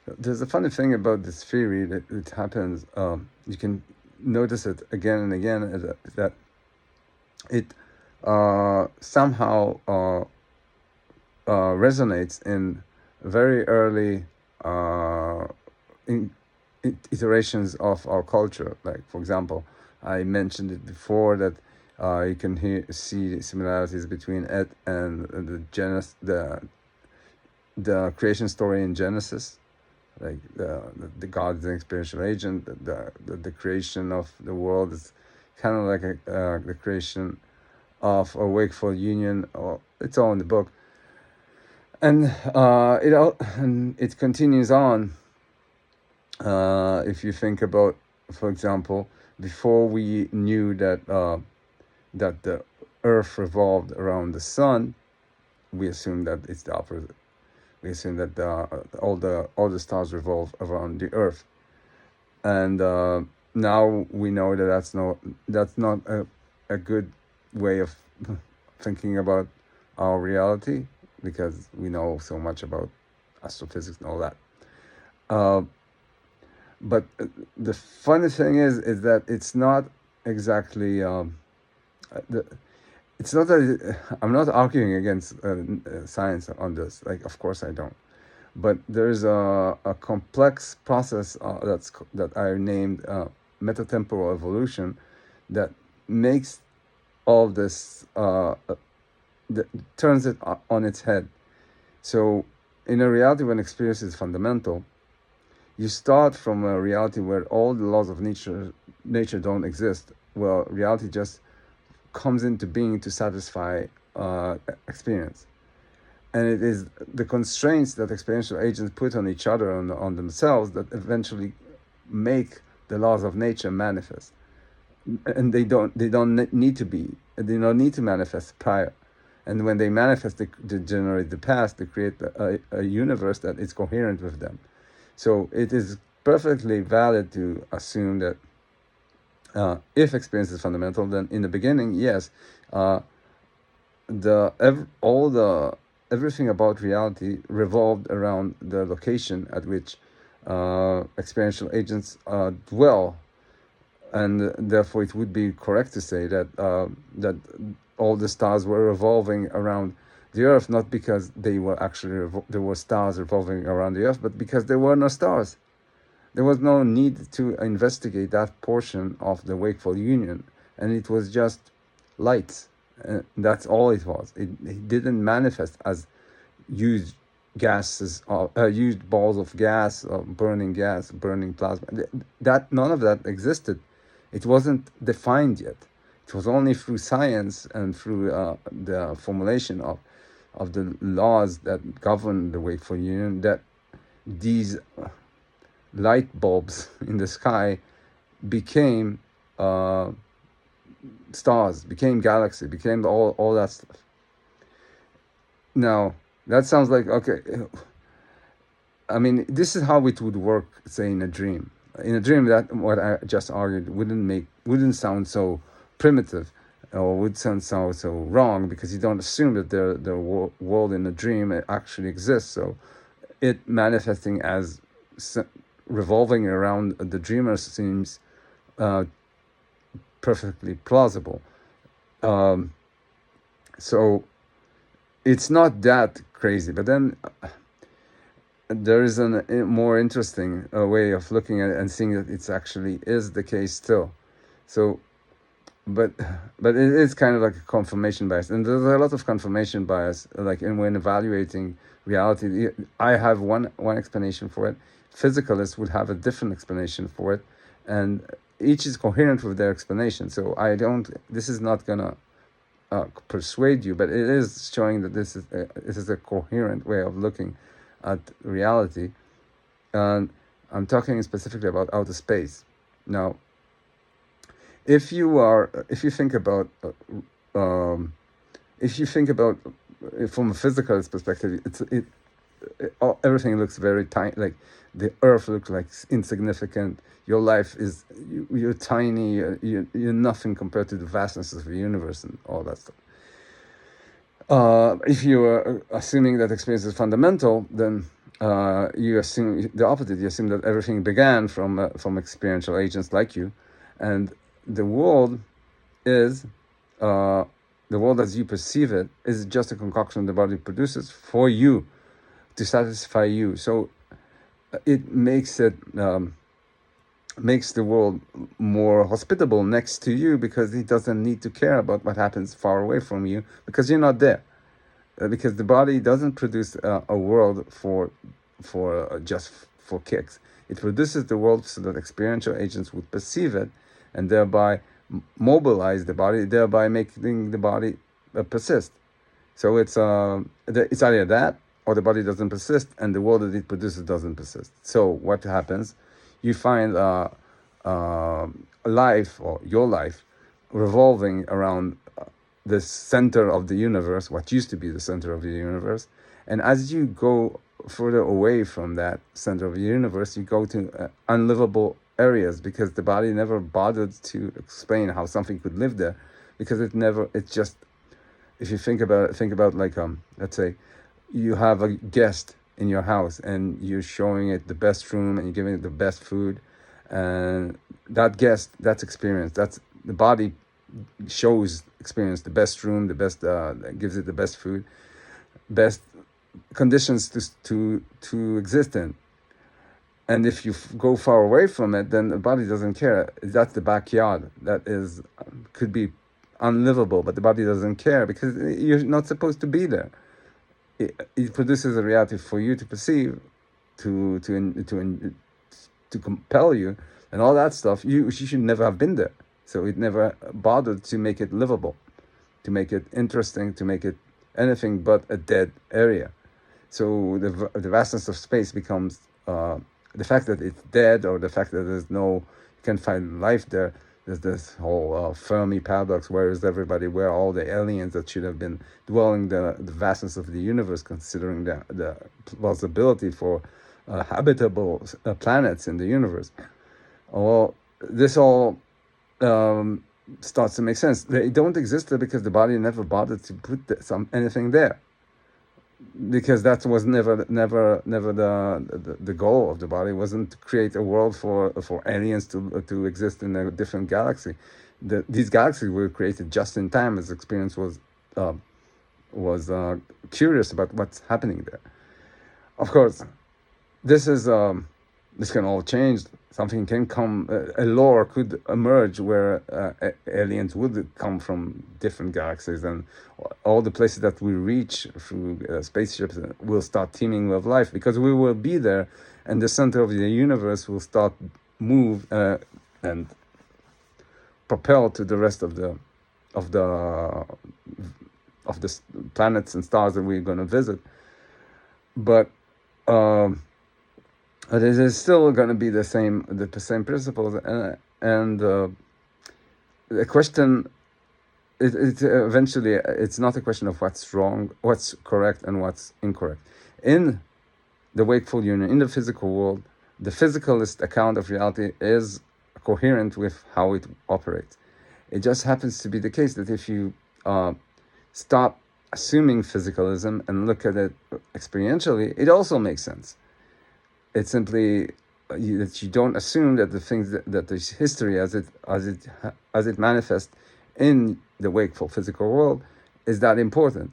There's a funny thing about this theory that it happens. You can notice it again and again, that it somehow resonates in very early uh, in, iterations of our culture. Like, for example, I mentioned it before that you can see similarities between it and the creation story in Genesis, like the God is an experiential agent. The creation of the world is kind of like the creation of a wakeful union. Or it's all in the book, and it continues on. If you think about, for example, before we knew that the Earth revolved around the sun, we assumed that it's the opposite. We assume that all the stars revolve around the Earth, and now we know that that's not a good way of thinking about our reality, because we know so much about astrophysics and all that. Uh, but the funny thing is that it's not exactly the, it's not that I'm not arguing against science on this. Like, of course I don't. But there's a complex process that I named metatemporal evolution that makes all this that turns it on its head. So, in a reality when experience is fundamental, you start from a reality where all the laws of nature don't exist. Well, reality just comes into being to satisfy experience. And it is the constraints that experiential agents put on each other, on themselves, that eventually make the laws of nature manifest. And they don't need to be, they don't need to manifest prior. And when they manifest, they generate the past, they create a universe that is coherent with them. So it is perfectly valid to assume that if experience is fundamental, then in the beginning, yes, uh, all the everything about reality revolved around the location at which experiential agents dwell, and therefore it would be correct to say that all the stars were revolving around the Earth, not because they were actually there were stars revolving around the Earth, but because there were no stars. There was no need to investigate that portion of the wakeful union, and it was just light. That's all it was. It didn't manifest as used gases, used balls of gas, burning gas, burning plasma. That none of that existed. It wasn't defined yet. It was only through science and through the formulation of the laws that govern the wakeful union that these light bulbs in the sky became stars, became galaxy, became all that stuff. Now, that sounds like, okay, I mean, this is how it would work, say, in a dream. In a dream, that what I just argued wouldn't sound so primitive, or would sound so wrong, because you don't assume that the world in a dream actually exists. So, it manifesting as revolving around the dreamer seems perfectly plausible. So it's not that crazy. But then there is a more interesting way of looking at it and seeing that it's actually is the case still. So, but it is kind of like a confirmation bias, and there's a lot of confirmation bias, like when evaluating reality. I have one explanation for it. Physicalists would have a different explanation for it, and each is coherent with their explanation. So this is not gonna persuade you, but it is showing that this is a coherent way of looking at reality. And I'm talking specifically about outer space. Now, if you think about from a physicalist perspective, everything looks very tiny. Like the Earth looks like insignificant. Your life is you're tiny. You're nothing compared to the vastness of the universe and all that stuff. If you are assuming that experience is fundamental, then you assume the opposite. You assume that everything began from experiential agents like you, and the world is the world as you perceive it is just a concoction the body produces for you to satisfy you. So it makes the world more hospitable next to you because it doesn't need to care about what happens far away from you because you're not there. Because the body doesn't produce a world for just for kicks. It produces the world so that experiential agents would perceive it and thereby mobilize the body, thereby making the body persist. So it's either that or the body doesn't persist and the world that it produces doesn't persist. So what happens? You find life or your life revolving around the center of the universe, what used to be the center of the universe. And as you go further away from that center of the universe, you go to unlivable areas because the body never bothered to explain how something could live there because it's just, if you think about like, let's say you have a guest in your house and you're showing it the best room and you're giving it the best food, and that guest, that's experience, that's the body shows experience, the best room, the best gives it the best food, best conditions to exist in. And if you go far away from it, then the body doesn't care. That's the backyard that is could be unlivable, but the body doesn't care because you're not supposed to be there. It produces a reality for you to perceive, to compel you, and all that stuff. You should never have been there. So it never bothered to make it livable, to make it interesting, to make it anything but a dead area. So the vastness of space becomes the fact that it's dead, or the fact that you can't find life there. There's this whole Fermi paradox: where is everybody? Where are all the aliens that should have been dwelling the vastness of the universe, considering the plausibility for habitable planets in the universe? Well, this all starts to make sense. They don't exist there because the body never bothered to put anything there, because that was never the goal of the body. It wasn't to create a world for aliens to exist in a different galaxy. These galaxies were created just in time as experience was curious about what's happening there. Of course, this can all change. Something can come, a lore could emerge where aliens would come from different galaxies, and all the places that we reach through spaceships will start teeming with life because we will be there, and the center of the universe will start move and propel to the rest of the planets and stars that we're going to visit. But it is still going to be the same principles, and the question, eventually it's not a question of what's wrong, what's correct, and what's incorrect. In the wakeful union, in the physical world, the physicalist account of reality is coherent with how it operates. It just happens to be the case that if you stop assuming physicalism and look at it experientially, it also makes sense. It's simply that you don't assume that the things that the history as it manifests in the wakeful physical world is that important.